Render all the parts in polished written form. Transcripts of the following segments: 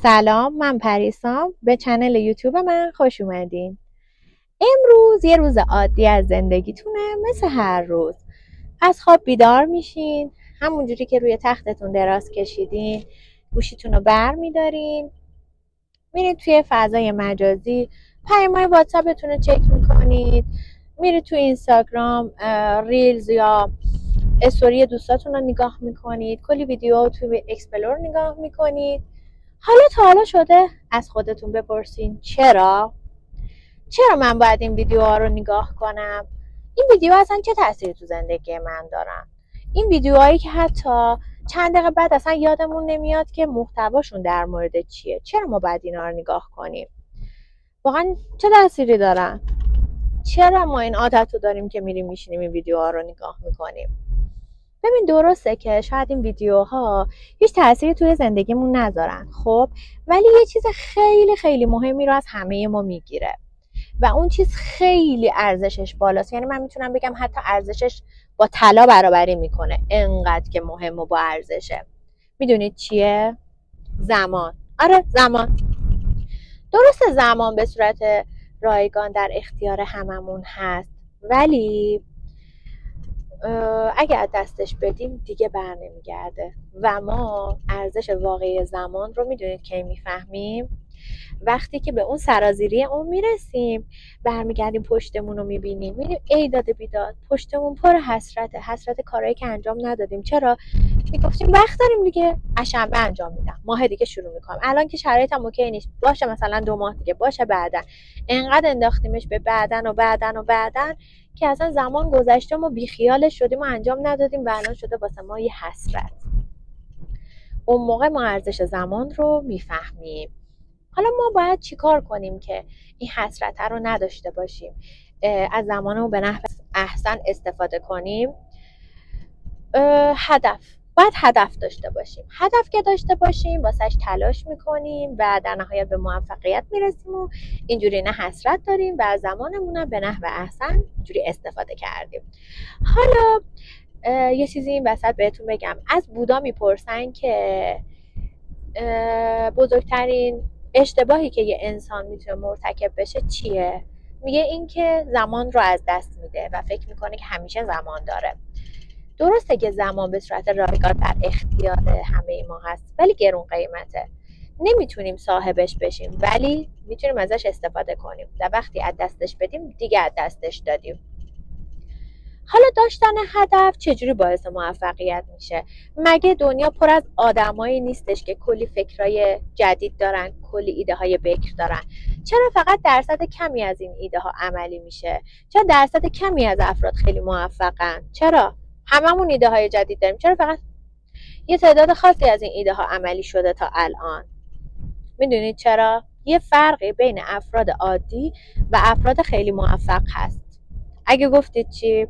سلام، من پریسام. به چنل یوتیوب من خوش اومدین. امروز یه روز عادی از زندگیتونه، مثل هر روز. از خواب بیدار میشین، همونجوری که روی تختتون دراز کشیدین گوشیتون رو بر میدارین، میرید توی فضای مجازی پیام‌های واتساپتون رو چک میکنید، میرید توی اینستاگرام ریلز یا استوری دوستاتون رو نگاه میکنید، کلی ویدیو توی اکسپلور نگاه میکنید. حالا تا حالا شده از خودتون بپرسین چرا من باید این ویدیوها رو نگاه کنم؟ این ویدیو اصلا چه تأثیری تو زندگی من دارن؟ این ویدیوهایی که حتی چند دقیقه بعد اصلا یادمون نمیاد که محتواشون در مورد چیه، چرا ما باید اینا رو نگاه کنیم؟ واقعا چه تأثیری دارن؟ چرا ما این عادت رو داریم که میریم میشینیم این ویدیوها رو نگاه میکنیم؟ ببین، درسته که شاید این ویدیوها هیچ تأثیری توی زندگیمون نذارن، خب، ولی یه چیز خیلی خیلی مهمی رو از همه ما میگیره و اون چیز خیلی ارزشش بالاست. یعنی من میتونم بگم حتی ارزشش با طلا برابری میکنه، انقدر که مهم و با ارزشه. میدونید چیه؟ زمان. آره، زمان. درسته زمان به صورت رایگان در اختیار هممون هست، ولی اگه از دستش بدیم دیگه بر نمیگرده و ما ارزش واقعی زمان رو میدونید کی میفهمیم؟ وقتی که به اون سرازیری اون میرسیم، برمیگردیم پشتمون رو میبینیم، میبینیم ای داده بیداد، پشتمون پر حسرت کارهایی که انجام ندادیم. چرا؟ میگفتیم وقت داریم دیگه، شنبه انجام میدم، ماه دیگه شروع میکنم، الان که شرایطم اوکی نیست، باشه مثلا 2 ماه دیگه، باشه بعدن. انقدر انداختیمش به بعدن که اصلا زمان گذشته، ما بیخیالش شدیم و انجام ندادیم و الان شده واسه ما یه حسرت. اون موقع ما ارزش زمان رو میفهمیم. حالا ما باید چیکار کنیم که این حسرت رو نداشته باشیم، از زمان رو به نحو احسن استفاده کنیم؟ باید هدف داشته باشیم. هدف که داشته باشیم واسهش تلاش میکنیم و در نهایت به موفقیت میرسیم و اینجوری نه حسرت داریم و از زمانمون به نحو احسن اینجوری استفاده کردیم. حالا یه چیزی این وسط بهتون بگم. از بودا میپرسن که بزرگترین اشتباهی که یه انسان میتونه مرتکب بشه چیه؟ میگه این که زمان رو از دست میده و فکر میکنه که همیشه زمان داره. درسته که زمان به صورت رایگان در اختیار همه ما هست، ولی گرون قیمته. نمیتونیم صاحبش بشیم، ولی میتونیم ازش استفاده کنیم و وقتی از دستش بدیم دیگه از دستش دادیم. حالا داشتن هدف چجوری باعث موفقیت میشه؟ مگه دنیا پر از آدمایی نیستش که کلی فکرای جدید دارن، کلی ایده های بکر دارن؟ چرا فقط درصد کمی از این ایده ها عملی میشه؟ چرا درصد کمی از افراد خیلی موفقن؟ چرا هممون ایده های جدید داریم، چرا فقط یه تعداد خاصی از این ایده ها عملی شده تا الان؟ میدونید چرا؟ یه فرقی بین افراد عادی و افراد خیلی موفق هست. اگه گفتید چی؟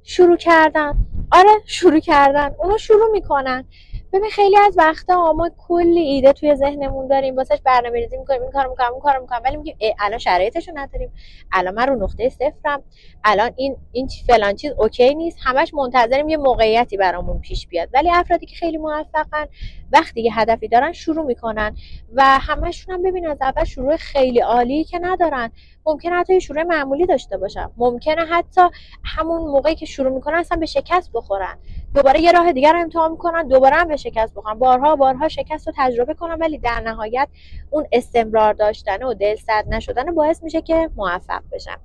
شروع کردن. آره، شروع کردن. اونا شروع میکنن. ببین، خیلی از وقتا ما کلی ایده توی ذهنمون داریم، واسش برنامه‌ریزی میکنیم، این کارو میکنم اون کارو میکنم، ولی میگیم الان شرایطشو نداریم، الان من رو نقطه صفرم، الان این فلان چیز اوکی نیست. همش منتظریم یه موقعیتی برامون پیش بیاد. ولی افرادی که خیلی موفقن وقتی یه هدفی دارن شروع میکنن و همشون هم ببین از اول شروع خیلی عالی که ندارن. ممکنه حتی یه شروع معمولی داشته باشن، ممکنه حتی همون موقعی که شروع میکنن اصلا به شکست بخورن، دوباره یه راه دیگر رو امتحان میکنن، دوباره هم به شکست بخورن، بارها شکست رو تجربه کنن، ولی در نهایت اون استمرار داشتن و دل سرد نشدن باعث میشه که موفق بشن.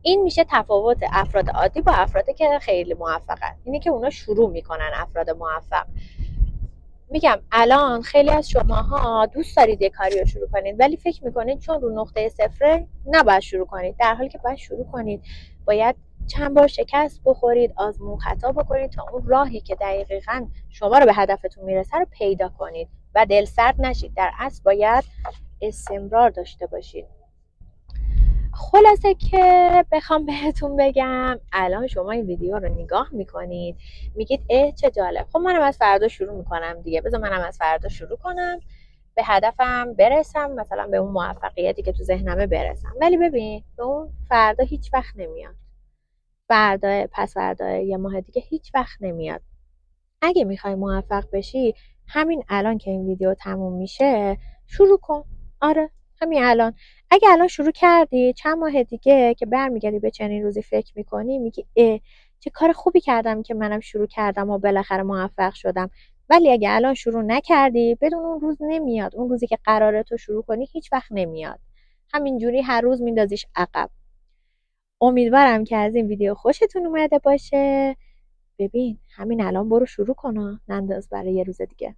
این میشه تفاوت افراد عادی با افرادی که خیلی موفقن. اینه که اونا شروع میکنن. افراد موفق، میگم الان خیلی از شماها دوست دارید یه کاری رو شروع کنید، ولی فکر میکنید چون رو نقطه صفره نباید شروع کنید، در حالی که باید شروع کنید. باید چند بار شکست بخورید، آزمون خطا بکنید تا اون راهی که دقیقاً شما رو به هدفتون میرسه رو پیدا کنید و دل سرد نشید. در اصل باید استمرار داشته باشید. خلاصه که بخوام بهتون بگم، الان شما این ویدیو رو نگاه میکنید، میگید چه جالب، خب منم از فردا شروع میکنم دیگه، بذار منم از فردا شروع کنم به هدفم برسم، مثلا به اون موفقیتی که تو ذهنمه برسم. ولی ببین، به اون فردا هیچ وقت نمیاد. فردا، پس فردا، یه ماه دیگه هیچ وقت نمیاد. اگه میخوای موفق بشی همین الان که این ویدیو تموم میشه شروع کن. آره همین الان. اگه الان شروع کردی چند ماه دیگه که برمیگردی به چنین روزی فکر میکنی میگی چه کار خوبی کردم که منم شروع کردم و بالاخره موفق شدم. ولی اگه الان شروع نکردی بدون اون روز نمیاد. اون روزی که قراره تو شروع کنی هیچ وقت نمیاد. همینجوری هر روز میندازیش عقب. امیدوارم که از این ویدیو خوشتون اومده باشه. ببین همین الان برو شروع کن، ننداز برای یه روز دیگه.